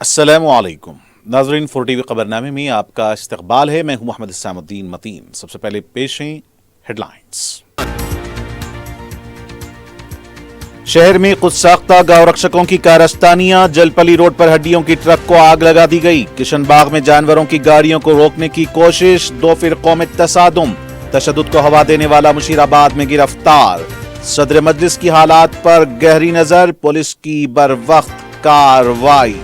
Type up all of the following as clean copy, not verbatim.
السلام علیکم ناظرین، 4 TV خبرنامے میں آپ کا استقبال ہے۔ میں ہوں محمد اسام الدین متین۔ سب سے پہلے پیش ہیں ہیڈ لائنز۔ شہر میں خود ساختہ گاؤں رکشکوں کی کارستانیاں، جل پلی روڈ پر ہڈیوں کی ٹرک کو آگ لگا دی گئی۔ کشن باغ میں جانوروں کی گاڑیوں کو روکنے کی کوشش، 2 فرقوں میں تصادم، تشدد کو ہوا دینے والا مشیر آباد میں گرفتار۔ صدر مجلس کی حالات پر گہری نظر، پولیس کی بروقت کارروائی۔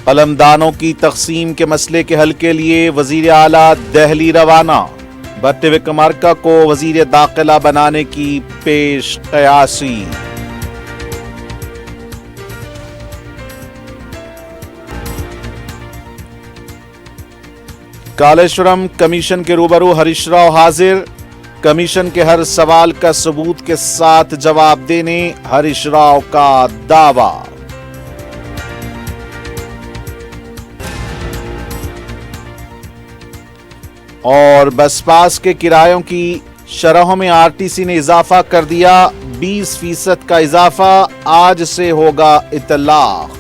قلمدانوں کی تقسیم کے مسئلے کے حل کے لیے وزیر اعلیٰ دہلی روانہ، بھٹی وکرمارکا کو وزیر داخلہ بنانے کی پیش قیاسی۔ کالیشورم کمیشن کے روبرو ہریش راؤ حاضر، کمیشن کے ہر سوال کا ثبوت کے ساتھ جواب دینے ہریش راؤ کا دعویٰ۔ اور بس پاس کے کرایوں کی شرحوں میں RTC نے اضافہ کر دیا، 20% کا اضافہ آج سے ہوگا اطلاق۔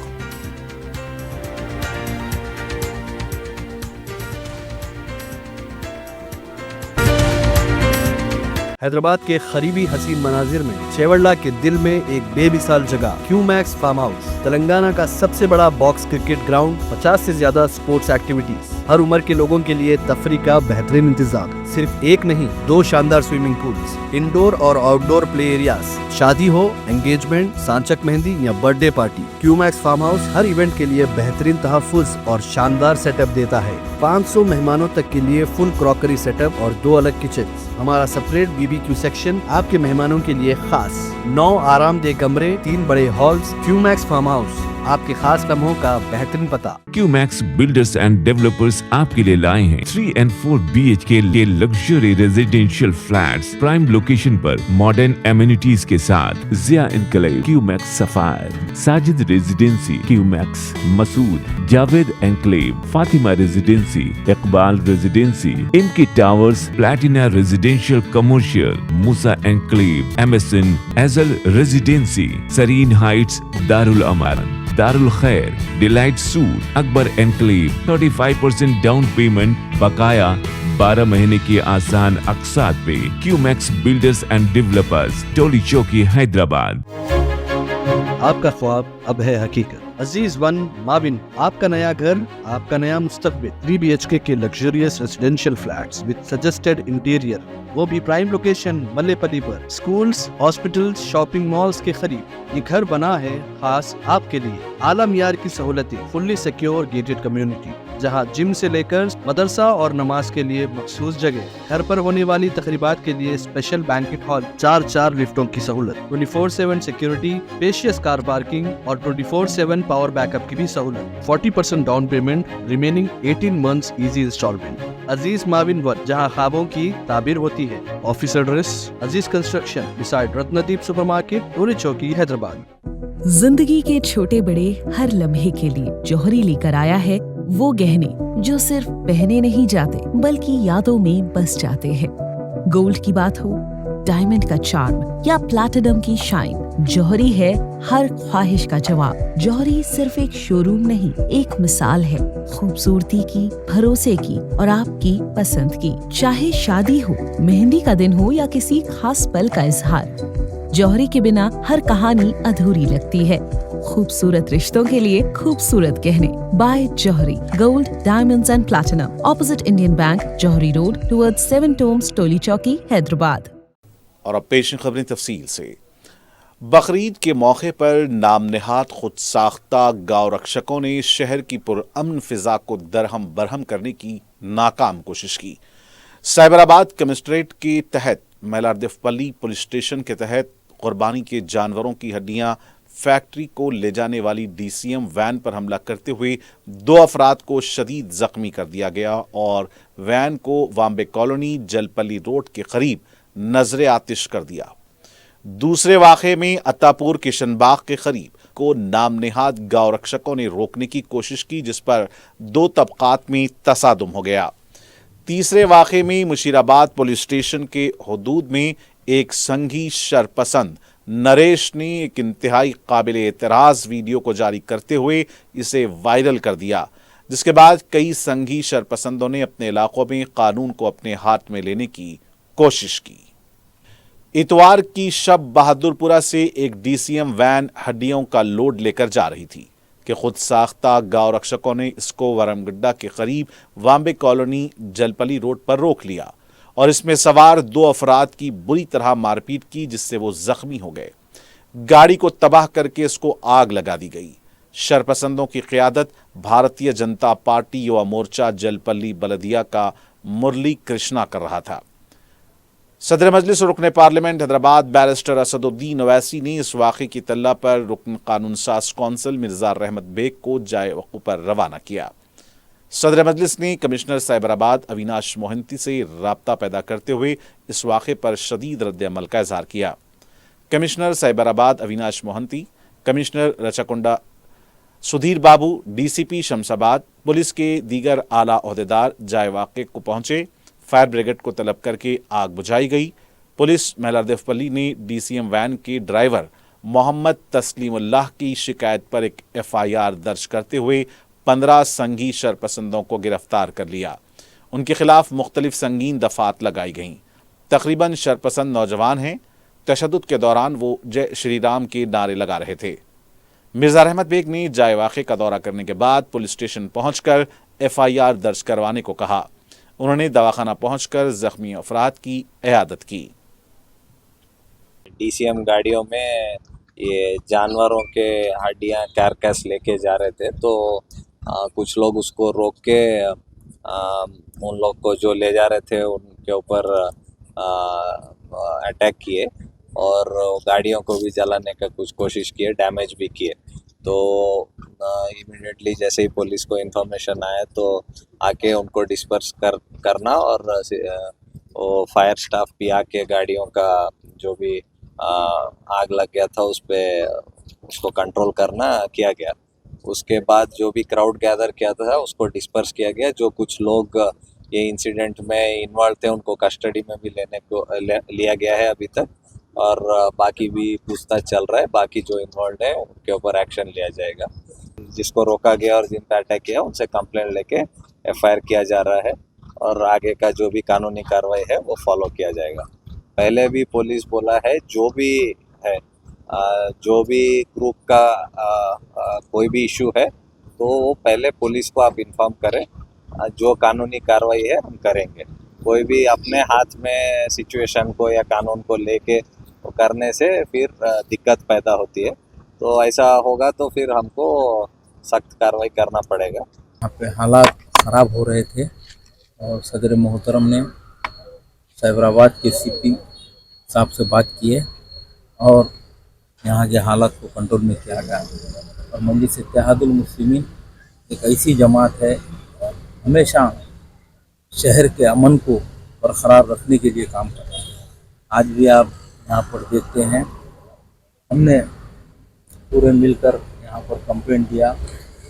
حیدرآباد کے قریبی حسین مناظر میں چیوڑلہ کے دل میں ایک بے مثال جگہ کیو میکس فارم ہاؤس، تلنگانہ کا سب سے بڑا باکس کرکٹ گراؤنڈ، 50 سے زیادہ سپورٹس ایکٹیویٹیز، ہر عمر کے لوگوں کے لیے تفریح کا بہترین انتظام، صرف ایک نہیں 2 شاندار سوئمنگ پولز، انڈور اور آؤٹ ڈور پلے ایریاز، شادی ہو، انگیجمنٹ، سانچک مہندی یا برتھ ڈے پارٹی، کیو میکس فارم ہاؤس ہر ایونٹ کے لیے بہترین تحفظ اور شاندار سیٹ اپ دیتا ہے۔ 500 مہمانوں تک کے لیے فل کراکری سیٹ اپ اور 2 الگ کچنز، ہمارا سپریٹ BBQ سیکشن آپ کے مہمانوں کے لیے خاص، 9 آرام دہ کمرے، 3 بڑے ہالز۔ کیو میکس فارم ہاؤس آپ کے خاص لمحوں کا بہترین پتہ۔ کیو میکس بلڈرز اینڈ ڈیولپرز آپ کے لیے لائے ہیں 3 and 4 BHK کے luxury residential flats, prime location پر ماڈرن ایمینٹیز کے ساتھ۔ Zia enclave, Q max sapphire, Sajid residency, Q max Masood, Javed enclave, Fatima residency, Iqbal residency, ان کی towers, platina residential commercial, Musa enclave, MSN ایزل ریزیڈینسی، سرین ہائٹس، دارالامارن، دارالخیر، delight suite, Akbar enclave, 35% down payment, بقایا 12 مہینے کی آسان اقساط پہ۔ Q max builders and developers, Toli Chowki, Hyderabad. آپ کا خواب اب ہے حقیقت۔ عزیز ون مابن، آپ کا نیا گھر، آپ کا نیا مستقبل، 3 BHK کے luxurious residential flats with suggested interior, وہ بھی پرائم لوکیشن ملے پلی پر، سکولز، ہاسپٹلز، شاپنگ مالز کے قریب۔ یہ گھر بنا ہے خاص آپ کے لیے، اعلیٰ معیار کی سہولتیں، فلی سیکیور گیٹڈ کمیونٹی، جہاں جم سے لے کر مدرسہ اور نماز کے لیے مخصوص جگہ، گھر پر ہونے والی تقریبات کے لیے اسپیشل بینکٹ ہال، 4 لفٹوں کی سہولت، 24/7 سیکیورٹی، اسپیشیس کار پارکنگ اور 24/7 پاور بیک اپ کی بھی سہولت، 40% down payment, remaining 18 months easy instalment. Aziz Maavin one, جہاں خوابوں کی تعبیر ہوتی ہے۔ Office address Aziz construction beside Ratnadeep supermarket, Toli Chowki, Hyderabad. زندگی کے چھوٹے بڑے ہر لمحے کے لیے جوہری لے کر آیا ہے وہ گہنے جو صرف پہنے نہیں جاتے بلکہ یادوں میں بس جاتے ہیں۔ گولڈ کی بات ہو، ڈائمنڈ کا چارم یا پلاٹینم کی شائن، جوہری ہے ہر خواہش کا جواب۔ جوہری صرف ایک شو روم نہیں، ایک مثال ہے خوبصورتی کی، بھروسے کی اور آپ کی پسند کی۔ چاہے شادی ہو، مہندی کا دن ہو یا کسی خاص پل کا اظہار، جوہری کے بنا ہر کہانی ادھوری لگتی ہے۔ خوبصورت رشتوں کے لیے خوبصورت گہنے، بائے جوہری gold, diamonds and platinum, opposite Indian bank, جوہری روڈ، ٹورڈ 7 ٹومز، ٹولی چوکی، حیدرآباد۔ اور اب پیش خبریں تفصیل سے۔ بقرعید کے موقع پر نام نہاد خود ساختہ گاؤں رکشکوں نے شہر کی پرامن فضا کو درہم برہم کرنے کی ناکام کوشش کی۔ سائبر آباد کمسٹریٹ کے تحت میلاردیف پلی پولیس اسٹیشن کے تحت قربانی کے جانوروں کی ہڈیاں فیکٹری کو لے جانے والی DCM وین پر حملہ کرتے ہوئے 2 افراد کو شدید زخمی کر دیا گیا اور وین کو وامبے کالونی جل پلی روڈ کے قریب نظر آتش کر دیا۔ دوسرے واقعے میں عطاپور کشن باغ کے قریب کو نام نہاد گاؤں رکشکوں نے روکنے کی کوشش کی، جس پر 2 طبقات میں تصادم ہو گیا۔ تیسرے واقعے میں مشیر آباد پولیس اسٹیشن کے حدود میں ایک संघी शरपसंद नरेश ने एक इंतहाई काबिल एतराज वीडियो को जारी करते हुए इसे वायरल कर दिया, जिसके बाद कई संघी शरपसंदों ने अपने इलाकों में कानून को अपने हाथ में लेने की कोशिश की। इतवार की शब बहादुरपुरा से एक डीसीएम वैन हड्डियों का लोड लेकर जा रही थी कि खुद साख्ता गांव रक्षकों ने इसको वरमगड्डा के करीब वाम्बे कॉलोनी जलपली रोड पर रोक लिया और इसमें सवार 2 अफराद की बुरी तरह मारपीट की, जिससे वो जख्मी हो गए। गाड़ी को तबाह करके इसको आग लगा दी गई। शरपसंदों की क़ियादत भारतीय जनता पार्टी युवा मोर्चा जलपल्ली बलदिया का मुरली कृष्णा कर रहा था। सदर मजलिस और रुकन पार्लियामेंट हैदराबाद बैरिस्टर असदुद्दीन ओवैसी ने इस वाक़े की तल्ला पर रुकन कानून साज कौंसिल मिर्ज़ा रहमत बेग को जाए वक़्फ़ पर रवाना किया। सदर मजलिस ने कमिश्नर साइबराबाद अविनाश मोहंती से राब्ता पैदा करते हुए इस वाक़े पर शदीद रद्द-ए-अमल का इज़हार किया। कमिश्नर साइबराबाद अविनाश मोहंती, कमिश्नर रचकुंडा सुधीर बाबू, डीसीपी शमशाबाद, पुलिस के दीगर आला ओहदेदार जाए वाक़े को पहुंचे। फायर ब्रिगेड को तलब करके आग बुझाई गई। पुलिस महलादेवपल्ली ने डीसीएम वैन के ड्राइवर मोहम्मद तस्लीमुल्लाह की शिकायत पर एक एफआईआर दर्ज करते हुए 15 संघी शरपसंदों को गिरफ्तार कर लिया। उनके खिलाफ मुख्तलिफ संगीन दफात लगाई गईं। तकरीबन शरपसंद नौजवान हैं। तशद्दुद के दौरान वो जय श्री राम के नारे लगा रहे थे। मिर्ज़ा रहमत बेग ने जाए वाक़े का दौरा करने के बाद पुलिस स्टेशन पहुंचकर एफआईआर दर्ज करवाने को कहा। उन्होंने दवाखाना पहुंचकर जख्मी अफराद की इयादत की। डीसीएम गाड़ियों में ये जानवरों के हड्डियां कैरकस लेके जा रहे थे, तो कुछ लोग उसको रोक के उन लोग को जो ले जा रहे थे उनके ऊपर अटैक किए और गाड़ियों को भी जलाने का कुछ कोशिश किए, डैमेज भी किए। तो इमीडिएटली जैसे ही पुलिस को इन्फॉर्मेशन आया तो आके उनको डिस्पर्स करना और वो फायर स्टाफ भी आके गाड़ियों का जो भी आग लग गया था उस पर उसको कंट्रोल करना किया गया। उसके बाद जो भी क्राउड गैदर किया था उसको डिस्पर्स किया गया। जो कुछ लोग ये इंसिडेंट में इन्वॉल्व थे उनको कस्टडी में भी लेने को लिया गया है अभी तक, और बाकी भी पूछताछ चल रहा है। बाकी जो इन्वॉल्व है उनके ऊपर एक्शन लिया जाएगा। जिसको रोका गया और जिन पर अटैक किया उनसे कंप्लेंट लेके एफआईआर किया जा रहा है और आगे का जो भी कानूनी कार्रवाई है वो फॉलो किया जाएगा। पहले भी पुलिस बोला है जो भी है जो भी ग्रुप का कोई भी इशू है तो वो पहले पुलिस को आप इन्फॉर्म करें, जो कानूनी कार्रवाई है हम करेंगे। कोई भी अपने हाथ में सिचुएशन को या कानून को लेके वो करने से फिर दिक्कत पैदा होती है, तो ऐसा होगा तो फिर हमको सख्त कार्रवाई करना पड़ेगा। यहाँ पे हालात ख़राब हो रहे थे और सदर मोहतरम ने साइबराबाद के सीपी साहब से बात किए और यहाँ के हालात को कंट्रोल में किया गया। और मजलिस इत्तेहादुल मुस्लिमीन एक ऐसी जमात है हमेशा शहर के अमन को बरकरार रखने के लिए काम कर रहा है। आज भी आप यहाँ पर देखते हैं, हमने पूरे मिलकर यहाँ पर कंप्लेंट दिया।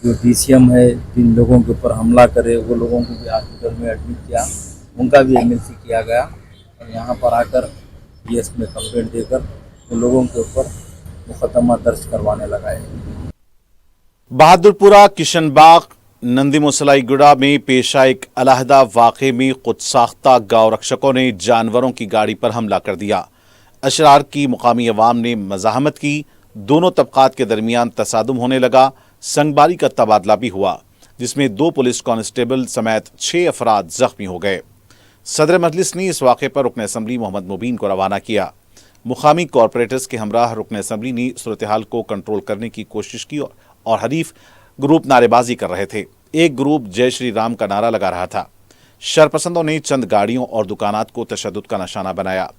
जो डीसीएम है जिन लोगों के ऊपर हमला करे वो लोगों को भी हॉस्पिटल में एडमिट किया, उनका भी एमएलसी किया गया और यहाँ पर आकर पीएस में कंप्लेंट देकर वो लोगों के ऊपर मुकदमा दर्ज करवाने लगा है। बहादुरपुरा, किशनबाग, नंदी मुसलाईगुड़ा में पेश आए एक अलहदा वाक़े में खुद साख्ता गाँव रक्षकों ने जानवरों की गाड़ी पर हमला कर दिया। अशरार की मुकामी अवाम ने मज़ाहमत की। दोनों तबक़ात के दरमियान तसादुम होने लगा। संगबारी का तबादला भी हुआ, जिसमें 2 पुलिस कांस्टेबल समेत 6 अफराद जख्मी हो गए। सदर मजलिस ने इस वाक़े पर रुकन असम्बली मोहम्मद मुबीन को रवाना किया। मुकामी कॉरपोरेटर्स के हमराह रुकन असम्बली ने सूरत हाल को कंट्रोल करने की कोशिश की और हरीफ ग्रुप नारेबाजी कर रहे थे। एक ग्रुप जय श्री राम का नारा लगा रहा था। शरपसंदों ने चंद गाड़ियों और दुकानात को तशद्दुद का निशाना बनाया।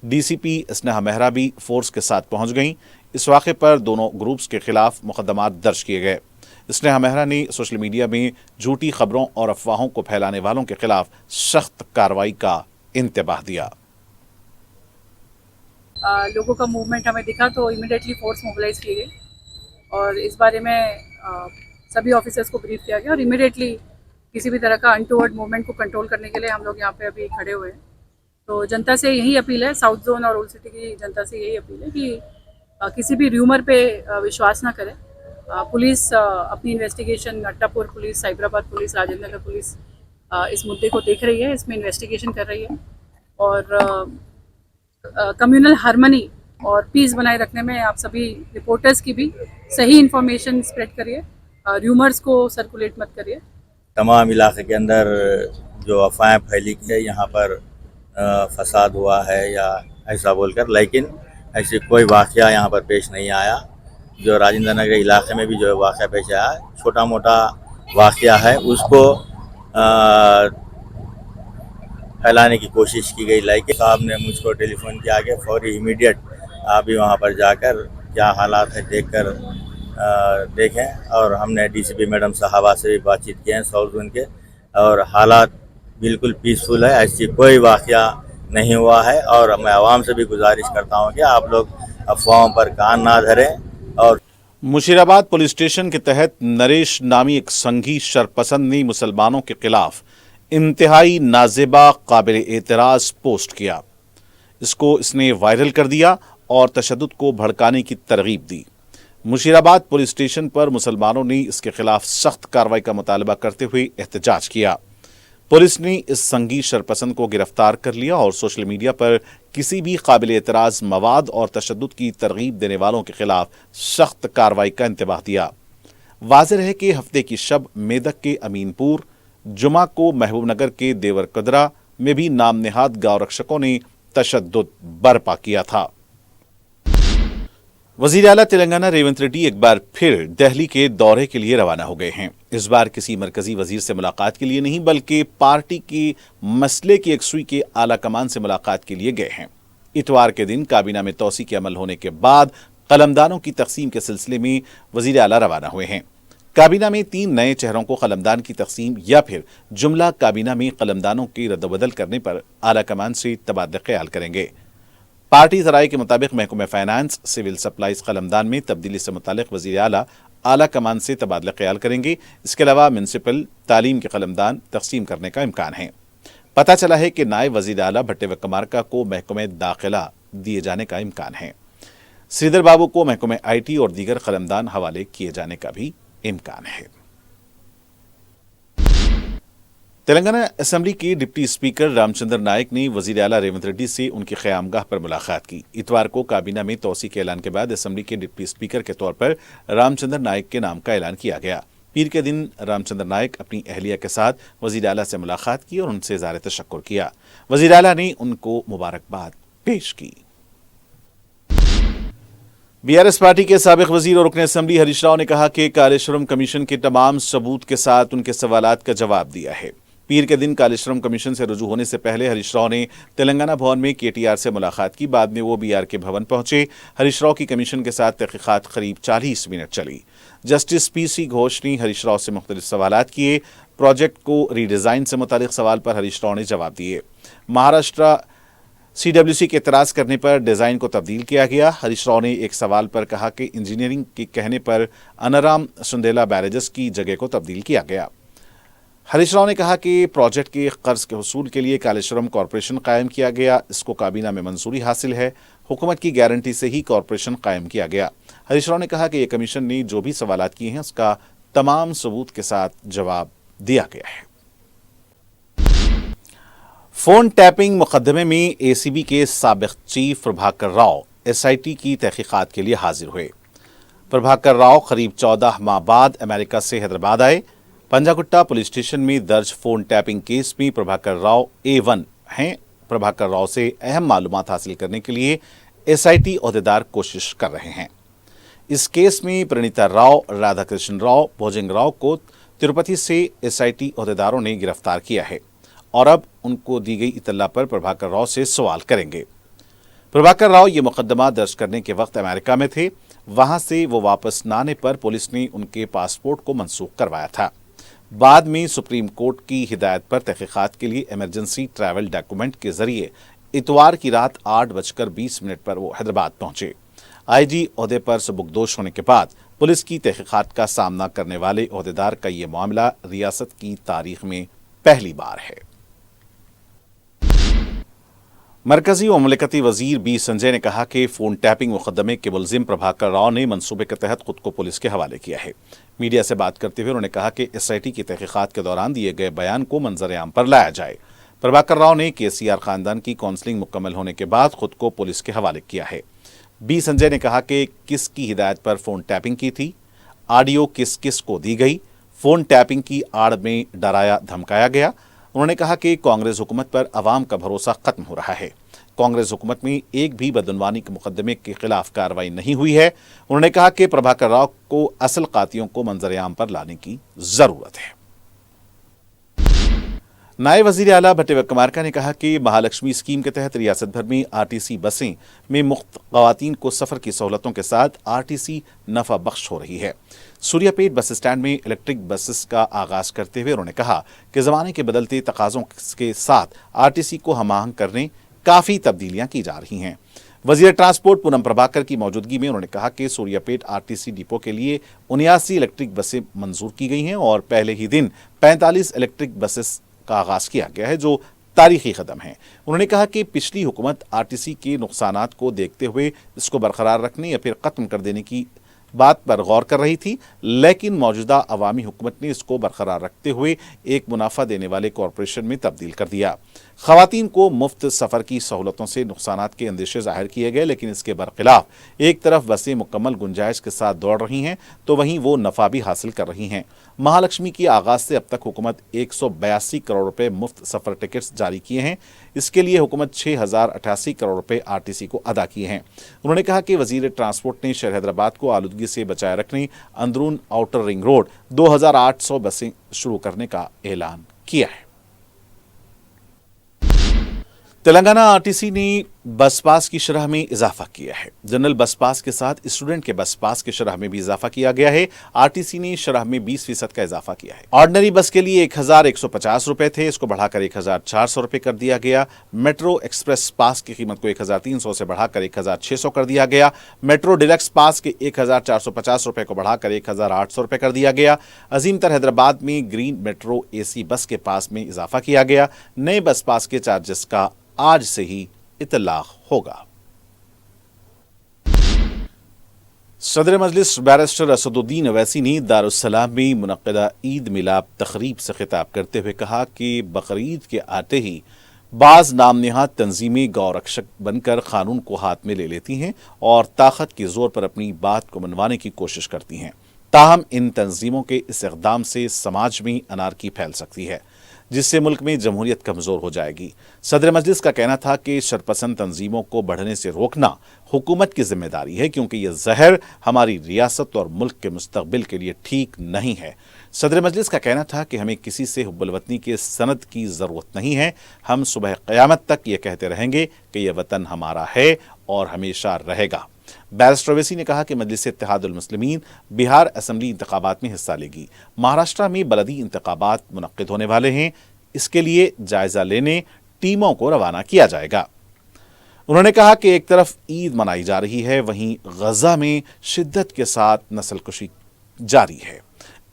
डीसीपी स्नेहा मेहरा भी फोर्स के साथ पहुंच गईं। इस वाक़े पर दोनों ग्रुप्स के खिलाफ मुकदमात दर्ज किए गए। स्नेहा मेहरा ने सोशल मीडिया में झूठी खबरों और अफवाहों को फैलाने वालों के खिलाफ सख्त कार्रवाई का इंतबाह दिया। लोगों का मूवमेंट हमें दिखा तो इमीडिएटली फोर्स मोबिलाइज की गई और इस बारे में सभी ऑफिसर्स को ब्रीफ किया गया और इमीडिएटली किसी भी तरह का अनटूवर्ड मूवमेंट को कंट्रोल करने के लिए हम लोग यहाँ पे अभी खड़े हुए हैं। तो जनता से यही अपील है, साउथ जोन और ओल्ड सिटी की जनता से यही अपील है कि किसी भी र्यूमर पे विश्वास ना करें। पुलिस अपनी investigation, Attapur police, Cyberabad police, Rajendra Nagar police इस मुद्दे को देख रही है, इसमें इन्वेस्टिगेशन कर रही है और कम्युनल हार्मनी और पीस बनाए रखने में आप सभी रिपोर्टर्स की भी सही इन्फॉर्मेशन स्प्रेड करिए, र्यूमर्स को सर्कुलेट मत करिए। तमाम इलाके के अंदर जो अफवाहें फैली है यहाँ पर फसाद हुआ है या ऐसा बोलकर, लेकिन ऐसी कोई वाक़या यहाँ पर पेश नहीं आया। जो राजेंद्र नगर इलाके में भी जो वाक़या पेश आया, छोटा मोटा वाक़या है, उसको फैलाने की कोशिश की गई। लेकिन साहब ने मुझको टेलीफोन किया कि फौरी इमीडिएट आप भी वहाँ पर जाकर क्या हालात है देखें, और हमने डीसीपी मैडम साहबा से भी बातचीत की है साउथ जोन के, और हालात बिल्कुल पीसफुल है, ऐसी कोई वाक़या नहीं हुआ है। और मैं आवाम से भी गुजारिश करता हूँ कि आप लोग अफवाहों पर कान ना धरें। और मुशीराबाद पुलिस स्टेशन के तहत नरेश नामी एक संघी शरपसंद ने मुसलमानों के खिलाफ इंतहाई नाजेबा काबिल एतराज़ पोस्ट किया। इसको इसने वायरल कर दिया और तशद्दुद को भड़काने की तरगीब दी। मुशीराबाद पुलिस स्टेशन पर मुसलमानों ने इसके खिलाफ सख्त कार्रवाई का मुतालबा करते हुए एहतजाज किया। पुलिस ने इस संगी शरपसंद को गिरफ्तार कर लिया और सोशल मीडिया पर किसी भी काबिल एतराज़ मवाद और तशद्दुद की तरगीब देने वालों के खिलाफ सख्त कार्रवाई का इंतबाह दिया। वाज़ेह है कि हफ्ते की शब मेदक के अमीनपुर, जुमा को महबूब नगर के देवर कदरा में भी नाम नेहाद गांव रक्षकों ने तशद्दुद बर्पा किया था। वज़ीर आला तेलंगाना रेवंत रेड्डी एक बार फिर दिल्ली के दौरे के लिए रवाना हो गए हैं। इस बार किसी मरकजी वजीर से मुलाकात के लिए नहीं, बल्कि पार्टी के मसले की यकसुई के आला कमान से मुलाकात के लिए गए हैं। इतवार के दिन काबीना में तौसी के अमल होने के बाद कलमदानों की तकसीम के सिलसिले में वज़ीर आला रवाना हुए हैं। काबीना में 3 नए चेहरों को कलमदान की तकसीम या फिर जुमला काबीना में कलमदानों की रद्दबदल करने पर आला कमान से तबादला ख्याल करेंगे। पार्टी ज़राए के मुताबिक महकमे फाइनेंस, सिविल सप्लाईज कलमदान में तब्दीली से मुतालिक वज़ीर आला आला कमान से तबादला ख्याल करेंगे। इसके अलावा म्यूनसिपल तालीम के कलमदान तकसीम करने का इम्कान है। पता चला है कि नायब वज़ीर आला भट्टे वक्कमारका को महकमे दाखिला दिए जाने का इम्कान है। श्रीधर बाबू को महकमे IT और दीगर कलमदान हवाले किए जाने का भी इम्कान है। तेलंगाना असेंबली के डिप्टी स्पीकर रामचंद्र नायक ने वज़ीर आला रेवंत रेड्डी से उनकी क़यामगाह पर मुलाकात की। इतवार को काबीना में तौसी के ऐलान के बाद असेंबली के डिप्टी स्पीकर के तौर पर रामचंद्र नायक के नाम का ऐलान किया गया। पीर के दिन रामचंद्र नायक अपनी अहलिया के साथ वज़ीर आला से मुलाकात की और उनसे इज़हार तशक्कुर किया। वज़ीर आला ने उनको मुबारकबाद पेश की। BRS पार्टी के साबिक वजीर और रुकन असेंबली हरीश राव ने कहा कि कालेश्वरम कमीशन के तमाम सबूत के साथ उनके सवालात का जवाब दिया है। पीर के दिन कालेश्वरम कमीशन से रुजू होने से पहले हरीश राव ने तेलंगाना भवन में KTR से मुलाकात की। बाद में वो BRK भवन पहुंचे। हरीश राव की कमीशन के साथ तहकीकात करीब 40 मिनट चली। जस्टिस PC घोष ने हरीश राव से मुख्तलिफ सवालात किए। प्रोजेक्ट को रीडिज़ाइन से मुतालिक सवाल पर हरीश राव ने जवाब दिए। महाराष्ट्र CWC के एतराज़ करने पर डिज़ाइन को तब्दील किया गया। हरीश राव ने एक सवाल पर कहा कि इंजीनियरिंग के कहने पर अनाराम सुंदेला बैरेजेस की जगह को तब्दील किया गया। हरीश राव ने कहा कि प्रोजेक्ट के कर्ज के हुसूल के लिए कालेश्वरम कॉरपोरेशन कायम किया गया। इसको काबीना में मंजूरी हासिल है। हुकूमत की गारंटी से ही कॉरपोरेशन कायम किया गया। हरीश राव ने कहा कि ये कमीशन ने जो भी सवालात किए हैं उसका तमाम सबूत के साथ जवाब दिया गया है। फोन टैपिंग मुकदमे में ACB के साबिक चीफ प्रभाकर राव SIT की तहकीकात के लिए हाजिर हुए। प्रभाकर राव करीब 14 माह बाद अमेरिका से हैदराबाद आए। पंजागुट्टा पुलिस स्टेशन में दर्ज फोन टैपिंग केस में प्रभाकर राव A1 हैं। प्रभाकर राव से अहम मालूमात हासिल करने के लिए SIT ओहदेदार कोशिश कर रहे हैं। इस केस में प्रणीता राव, राधाकृष्ण राव, भोजंग राव को तिरुपति से SIT ओहदेदारों ने गिरफ्तार किया है और अब उनको दी गई इतला पर प्रभाकर राव से सवाल करेंगे। प्रभाकर राव ये मुकदमा दर्ज करने के वक्त अमेरिका में थे। वहां से वो वापस न आने पर पुलिस ने उनके पासपोर्ट को मनसूख करवाया था। बाद में सुप्रीम कोर्ट की हिदायत पर तहकीकात के लिए इमरजेंसी ट्रैवल डॉक्यूमेंट के जरिए इतवार की रात 8:20 पर वो हैदराबाद पहुंचे। IG ओहदे पर सबुकदोश होने के बाद पुलिस की तहकीकात का सामना करने वाले ओहदेदार का ये मामला रियासत की तारीख में पहली बार है। मरकजी व ममलिकती वजीर बी संजय ने कहा कि फोन टैपिंग मुकदमे के मुलजिम प्रभाकर राव ने मंसूबे के तहत खुद को पुलिस के हवाले किया है। मीडिया से बात करते हुए उन्होंने कहा कि SIT की तहकीकात के दौरान दिए गए बयान को मंजर आम पर लाया जाए। प्रभाकर राव ने KCR खानदान की काउंसलिंग मुकम्मल होने के बाद खुद को पुलिस के हवाले किया है। बी संजय ने कहा कि किसकी हिदायत पर फोन टैपिंग की थी, ऑडियो किस किस को दी गई, फोन टैपिंग की आड़ में डराया धमकाया गया। उन्होंने कहा कि कांग्रेस हुकूमत पर अवाम का भरोसा खत्म हो रहा है। कांग्रेस हुकूमत में एक भी बदनवानी के मुकदमे के खिलाफ कार्रवाई नहीं हुई है। उन्होंने कहा कि प्रभाकर राव को असल कातियों को मंजर आम पर लाने की जरूरत है। नायब वजीर आला भट्टी विक्रमार्का ने कहा कि महालक्ष्मी स्कीम के तहत रियासत भर में RTC बसें में मुफ्त ख़वातीन को सफ़र की सहूलतों के साथ RTC नफ़ा बख्श हो रही है। सूर्यापेट बस स्टैंड में इलेक्ट्रिक बसेस का आगाज़ करते हुए उन्होंने कहा कि ज़माने के बदलते तकाज़ों के साथ RTC को हम आहंग करने काफ़ी तब्दीलियाँ की जा रही हैं। वज़ीर ट्रांसपोर्ट पूनम प्रभाकर की मौजूदगी में उन्होंने कहा कि सूर्यापेट RTC डिपो के लिए 79 इलेक्ट्रिक बसें मंजूर की गई हैं और पहले ही दिन 45 इलेक्ट्रिक बसेस का आगाज किया गया है, जो तारीखी कदम है। उन्होंने कहा कि पिछली हुकूमत RTC के नुकसानात को देखते हुए इसको बरकरार रखने या फिर खत्म कर देने की बात पर गौर कर रही थी, लेकिन मौजूदा अवामी हुकूमत ने इसको बरकरार रखते हुए एक मुनाफा देने वाले कॉरपोरेशन में तब्दील कर दिया। ख़वातीन को मुफ्त सफ़र की सहूलतों से नुकसानात के अंदेशे जाहिर किए गए, लेकिन इसके बरखिलाफ एक तरफ बसें मुकम्मल गुंजाइश के साथ दौड़ रही हैं तो वहीं वो नफ़ा भी हासिल कर रही हैं। महालक्ष्मी की आगाज़ से अब तक हुकूमत 182 करोड़ रुपए मुफ्त सफ़र टिकट्स जारी किए हैं। इसके लिए हुकूमत 6088 करोड़ रुपए RTC को अदा किए हैं। उन्होंने कहा कि वज़ीर ट्रांसपोर्ट ने शहर हैदराबाद को आलूदगी से बचाए रखने अंदरून आउटर रिंग रोड 2800 बसें शुरू करने का ऐलान किया है। तेलंगाना RTC ने बस पास की शरह में इजाफा किया है। जनरल बस पास के साथ स्टूडेंट के बस पास की शरह में भी इजाफा किया गया है। RTC ने शरह में 20% का इजाफा किया है। ऑर्डिनरी बस के लिए 1150 रुपए थे, इसको बढ़ाकर 1400 रुपए कर दिया गया। मेट्रो एक्सप्रेस पास की कीमत को 1300 से बढ़ाकर 1600 कर दिया गया। मेट्रो डिलक्स पास के 1450 रुपए को बढ़ाकर 1800 रुपए कर दिया गया। अजीम तर हैदराबाद में ग्रीन मेट्रो AC बस के पास में इजाफा किया गया। नए बस पास के चार्जेस का आज से ही इतलाक होगा। सदर मजलिस बैरिस्टर असदुद्दीन अवैसी ने दारुस्सलाम में मुनक्किदा ईद मिलाद तकरीब से खिताब करते हुए कहा कि बकरीद के आते ही बाज़ नामनिहाद तंजीमें गौरक्षक बनकर कानून को हाथ में ले लेती हैं और ताकत के जोर पर अपनी बात को मनवाने की कोशिश करती हैं। ताहम इन तंजीमों के इस इक़दाम से समाज में अनारकी फैल सकती है, जिससे मुल्क में जमहूरियत कमज़ोर हो जाएगी। सदर मजलिस का कहना था कि शरपसंद तंजीमों को बढ़ने से रोकना हुकूमत की जिम्मेदारी है, क्योंकि यह जहर हमारी रियासत और मुल्क के मुस्तकबिल के लिए ठीक नहीं है। सदर मजलिस का कहना था कि हमें किसी से हुब्बुल वतनी के सनद की ज़रूरत नहीं है। हम सुबह क़यामत तक ये कहते रहेंगे कि यह वतन हमारा है और हमेशा रहेगा। बैरिस्टर अवैसी ने कहा कि मजलिस इत्तेहादुल मुस्लिमीन बिहार असेंबली इंतखाबात में हिस्सा लेगी। महाराष्ट्र में बलदी इंतखाबात मुनक्किद होने वाले हैं, इसके लिए जायजा लेने टीमों को रवाना किया जाएगा। उन्होंने कहा कि एक तरफ ईद मनाई जा रही है, वहीं गजा में शिद्दत के साथ नस्लकुशी जारी है।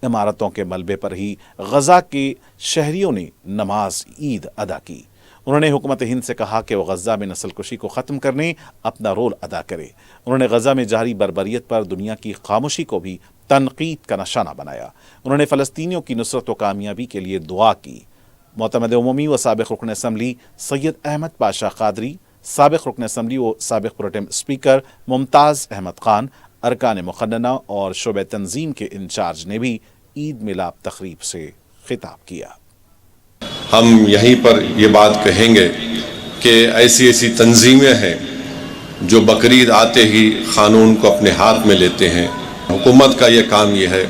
इमारतों के मलबे पर ही गजा के शहरियों ने नमाज ईद अदा की। उन्होंने हुकूमत हिंद से कहा कि वह गजा में नस्लकुशी को ख़त्म करने अपना रोल अदा करे। उन्होंने गजा में जारी बर्बरियत पर दुनिया की खामोशी को भी तनकीद का निशाना बनाया। उन्होंने फ़लस्तीनियों की नुसरत व कामयाबी के लिए दुआ की। मोतमद उमूमी व साबिक़ रुकन असम्बली सैयद अहमद पाशा क़ादरी, साबिक़ रुकन असम्बली व साबिक़ प्रोटेम स्पीकर मुमताज़ अहमद ख़ान, अरकान मुक़न्नना और शोबे तंजीम के इंचार्ज ने भी ईद मिलाद तकरीब से खिताब किया। हम यहीं पर ये बात कहेंगे कि ऐसी ऐसी तंजीमें हैं जो बकरीद आते ही क़ानून को अपने हाथ में लेते हैं। हुकूमत का ये काम ये है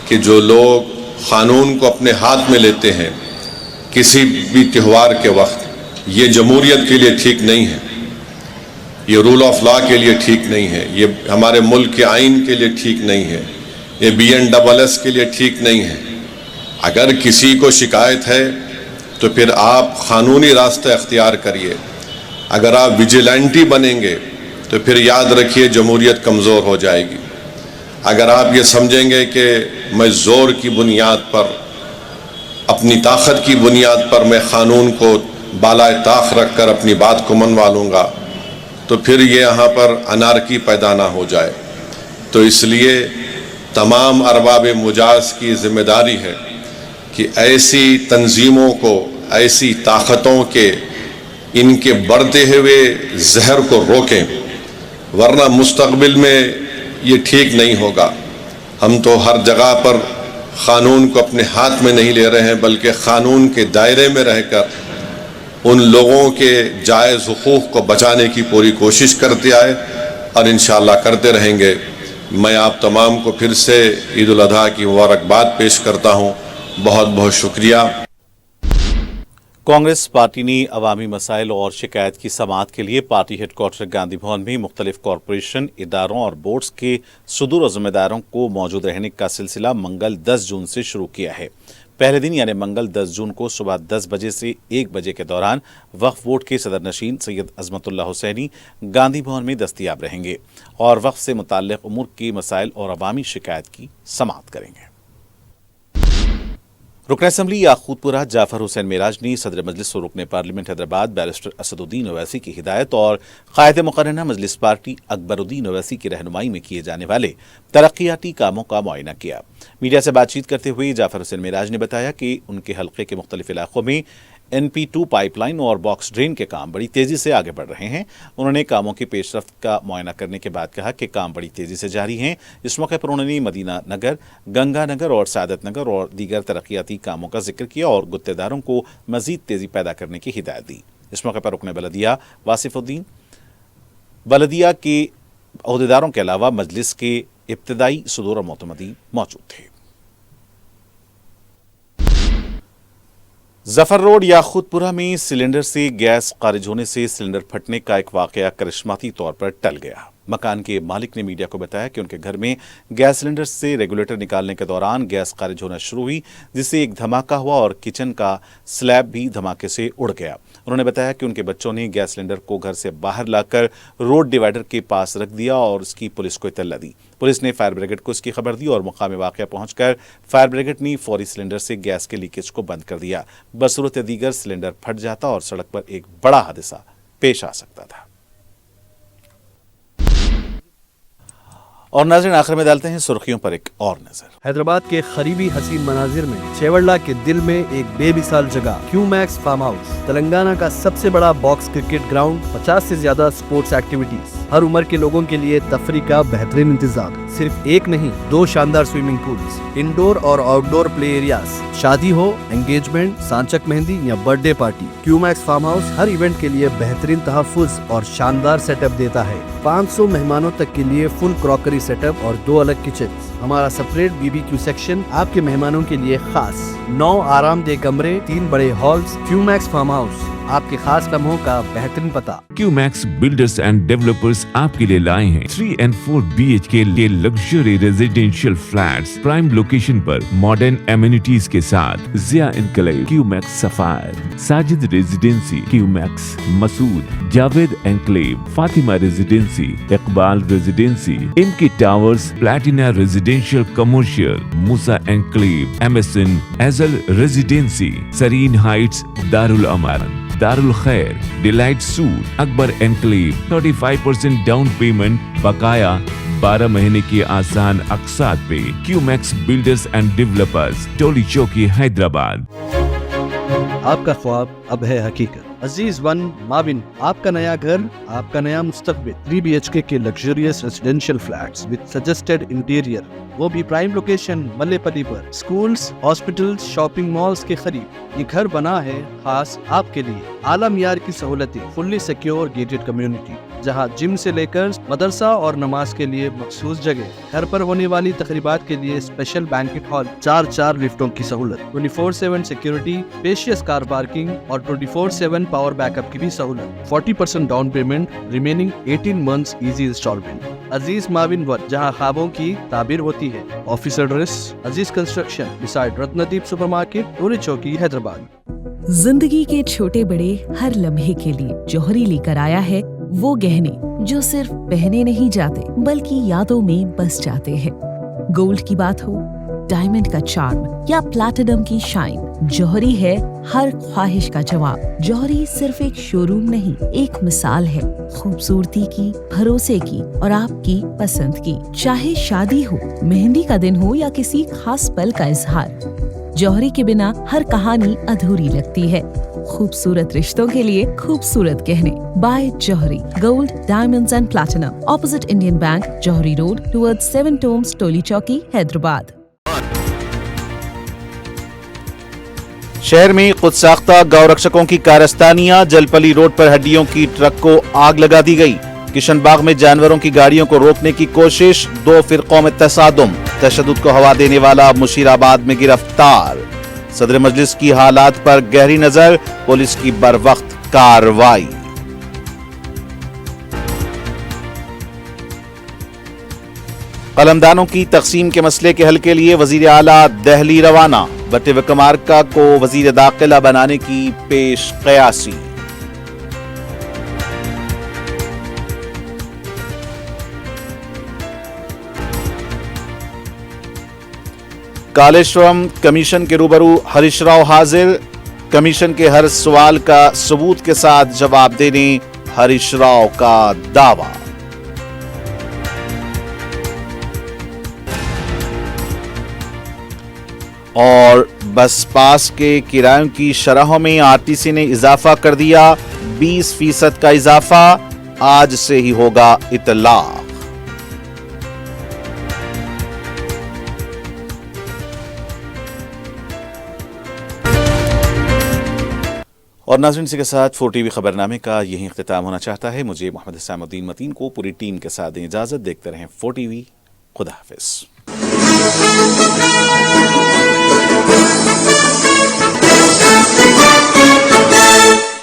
कि जो लोग क़ानून को अपने हाथ में लेते हैं किसी भी त्यौहार के वक्त, ये जमहूरियत के लिए ठीक नहीं है, ये रूल ऑफ लॉ के लिए ठीक नहीं है, ये हमारे मुल्क के आइन के लिए ठीक नहीं है, ये BNSS के लिए ठीक नहीं है। अगर किसी को शिकायत है तो फिर आप क़ानूनी रास्ता अख्तियार करिए। अगर आप विजिलेंटी बनेंगे तो फिर याद रखिए जमहूरियत कमज़ोर हो जाएगी। अगर आप ये समझेंगे कि मैं ज़ोर की बुनियाद पर, अपनी ताकत की बुनियाद पर मैं क़ानून को बालाए ताख रख कर अपनी बात को मनवा लूँगा तो फिर ये यहाँ पर अनारकी पैदा ना हो जाए। तो इसलिए तमाम अरबाब मुजाज की ज़िम्मेदारी है कि ऐसी तंजीमों को, ऐसी ताकतों के इनके बढ़ते हुए जहर को रोकें, वरना मुस्तकबिल में ये ठीक नहीं होगा। हम तो हर जगह पर क़ानून को अपने हाथ में नहीं ले रहे हैं, बल्कि क़ानून के दायरे में रहकर उन लोगों के जायज़ हुकूक़ को बचाने की पूरी कोशिश करते आए और इंशाअल्लाह करते रहेंगे। मैं आप तमाम को फिर से ईद उल अज़हा की मुबारकबाद पेश करता हूँ। बहुत बहुत शुक्रिया। कांग्रेस पार्टी ने अवामी मसाइल और शिकायत की समाअत के लिए पार्टी हेडक्वार्टर गांधी भवन में मुख्तलिफ कॉरपोरेशन, इदारों और बोर्ड्स के सदूर और जिम्मेदारों को मौजूद रहने का सिलसिला मंगल 10 जून से शुरू किया है। पहले दिन यानी मंगल 10 जून को सुबह 10 बजे से 1 बजे के दौरान वक्फ बोर्ड के सदर नशीन सैयद अजमतुल्लाह हुसैनी गांधी भवन में दस्तयाब रहेंगे और वक्फ से मुताल्लिक़ उमूर के मसाइल और अवामी शिकायत की समाअत करेंगे। रुकन असम्बली याकूतपुरा जाफर हुसैन मेराज ने सदर मजलिस और रुकन पार्लियामेंट हैदराबाद बैरिस्टर असदुद्दीन ओवैसी की हिदायत और कायद मुकर्रना मजलिस पार्टी अकबरुद्दीन ओवैसी की रहनुमाई में किए जाने वाले तरक्याती कामों का मुआयना किया। मीडिया से बातचीत करते हुए जाफर हुसैन मेराज ने बताया कि उनके हल्के के मुख्तलिफ इलाकों में NP2 पाइपलाइन और बॉक्स ड्रेन के काम बड़ी तेजी से आगे बढ़ रहे हैं। उन्होंने कामों की पेशरफ्त का मुआयना करने के बाद कहा कि काम बड़ी तेजी से जारी हैं। इस मौके पर उन्होंने मदीना नगर, गंगा नगर और सादत नगर और दीगर तरक्याती कामों का जिक्र किया और गुत्तेदारों को मजीद तेजी पैदा करने की हिदायत दी। इस मौके पर रुकन बलदिया वासिफुद्दीन, बलदिया के अहदेदारों के अलावा मजलिस के इब्तदाई सदूर और मोतमदीन मौजूद थे। जफर रोड याकूतपुरा में सिलेंडर से गैस खारिज होने से सिलेंडर फटने का एक वाकया करिश्माती तौर पर टल गया। मकान के मालिक ने मीडिया को बताया कि उनके घर में गैस सिलेंडर से रेगुलेटर निकालने के दौरान गैस खारिज होना शुरू हुई, जिससे एक धमाका हुआ और किचन का स्लैब भी धमाके से उड़ गया। उन्होंने बताया कि उनके बच्चों ने गैस सिलेंडर को घर से बाहर लाकर रोड डिवाइडर के पास रख दिया और इसकी पुलिस को इत्तला दी। पुलिस ने फायर ब्रिगेड को इसकी खबर दी और मकाम वाक़या पहुंचकर फायर ब्रिगेड ने फौरी सिलेंडर से गैस के लीकेज को बंद कर दिया। बसूरत दीगर सिलेंडर फट जाता और सड़क पर एक बड़ा हादसा पेश आ सकता था। और नाज़रीन, आखिर में डालते हैं सुर्खियों पर एक और नजर। हैदराबाद के करीबी हसीन मनाजिर में चेवड़ला के दिल में एक बेमिसाल जगह क्यूमैक्स फार्म हाउस, तेलंगाना का सबसे बड़ा बॉक्स क्रिकेट ग्राउंड, 50 से ज्यादा स्पोर्ट्स एक्टिविटीज, हर उम्र के लोगों के लिए तफरी का बेहतरीन इंतजाम। सिर्फ एक नहीं, 2 शानदार स्विमिंग पूल्स, इंडोर और आउटडोर प्ले एरियाज। शादी हो, एंगेजमेंट, सांचक मेहंदी या birthday party, Q max farm house हर इवेंट के लिए बेहतरीन तहफ़्फ़ुज़ और शानदार सेटअप देता है। 500 मेहमानों तक के लिए फुल क्रॉकरी सेटअप और 2 अलग किचन। हमारा सेपरेट BBQ सेक्शन आपके मेहमानों के लिए खास। 9 आरामदेह कमरे, 3 बड़े हॉल्स। क्यूमैक्स फार्म हाउस, आपके खास लम्हों का बेहतरीन पता। क्यूमैक्स बिल्डर्स एंड डेवलपर्स आपके लिए लाए हैं 3 and 4 BHK के luxury residential flats prime location पर मॉडर्न एमिनिटीज के साथ। Zia enclave, Q max sapphire, Sajid residency, Q max Masood, Javed enclave, Fatima residency, Iqbal residency, इनकी towers, platina residential commercial, Musa enclave, MSN एजल residency, Sareen heights, Darul Aman, Darul Khair, delight suite, Akbar enclave, 35% down payment, बकाया 12 महीने की आसान अक़सात पे। Q max builders and developers, Toli Chowki, Hyderabad. आपका ख्वाब अब है हकीकत। अजीज वन माबिन, आपका नया घर, आपका नया मुस्तकबिल। 3 BHK के luxurious residential flats with suggested interior, वो भी प्राइम लोकेशन मल्लेपल्ली पर। स्कूल्स, हॉस्पिटल्स, शॉपिंग मॉल्स के करीब ये घर बना है खास आपके लिए। आला मियार की सहूलतें, फुल्ली सिक्योर गेटेड कम्युनिटी, जहां जिम से लेकर मदरसा और नमाज के लिए मखसूस जगह। घर पर होने वाली तकरीबात के लिए स्पेशल बैंकेट हॉल, 4 लिफ्टों की सहूलत, 24/7 सिक्योरिटी, स्पेशियस कार पार्किंग और 24/7 पावर बैकअप की भी सहूलत। 40% down payment, remaining 18 months easy instalment. Aziz Maavin one, जहां ख्वाबों की ताबीर होती है। Office address Aziz construction beside Ratnadeep supermarket, Toli Chowki, Hyderabad. जिंदगी के छोटे बड़े हर लम्हे के लिए जौहरी लेकर आया है वो गहने जो सिर्फ पहने नहीं जाते बल्कि यादों में बस जाते हैं। गोल्ड की बात हो, डायमंड का चार्म या प्लैटिनम की शाइन, जौहरी है हर ख्वाहिश का जवाब। जौहरी सिर्फ एक शोरूम नहीं, एक मिसाल है खूबसूरती की, भरोसे की और आपकी पसंद की। चाहे शादी हो, मेहंदी का दिन हो या किसी खास पल का इजहार, जौहरी के बिना हर कहानी अधूरी लगती है। खूबसूरत रिश्तों के लिए खूबसूरत गहने by Jauhari, gold, diamonds and platinum, opposite Indian bank, Jauhari road, towards 7 tombs, Toli Chowki, Hyderabad. शहर में खुद साख्ता गौरक्षकों की कारस्तानियां, जलपली रोड पर हड्डियों की ट्रक को आग लगा दी गई। किशन बाग में जानवरों की गाड़ियों को रोकने की कोशिश, 2 फिरकों में तसादुम, तशद्दुद को हवा देने वाला मुशीराबाद में गिरफ्तार। सदर मजलिस की हालात पर गहरी नजर, पुलिस की बरवक्त कार्रवाई। कलमदानों की तकसीम के मसले के हल के लिए वजीर आला दिल्ली रवाना, बट्टे विक्रमार्का को वजीर दाखिला बनाने की पेश कयासी। कालेश्वरम कमीशन के रूबरू हरीश राव हाजिर, कमीशन के हर सवाल का सबूत के साथ जवाब देने हरीश राव का दावा। और बस पास के किरायों की शरहों में आरटीसी ने इजाफा कर दिया, 20% का इजाफा, आज से ही होगा इतलाक। और नाज़रीन, इसी के साथ 4TV खबरनामे का यही इख्तिताम होना चाहता है। मुझे मोहम्मद इस्लामुद्दीन मतीन को पूरी टीम के साथ दें इजाजत। देखते रहें 4TV। खुदा हाफिज।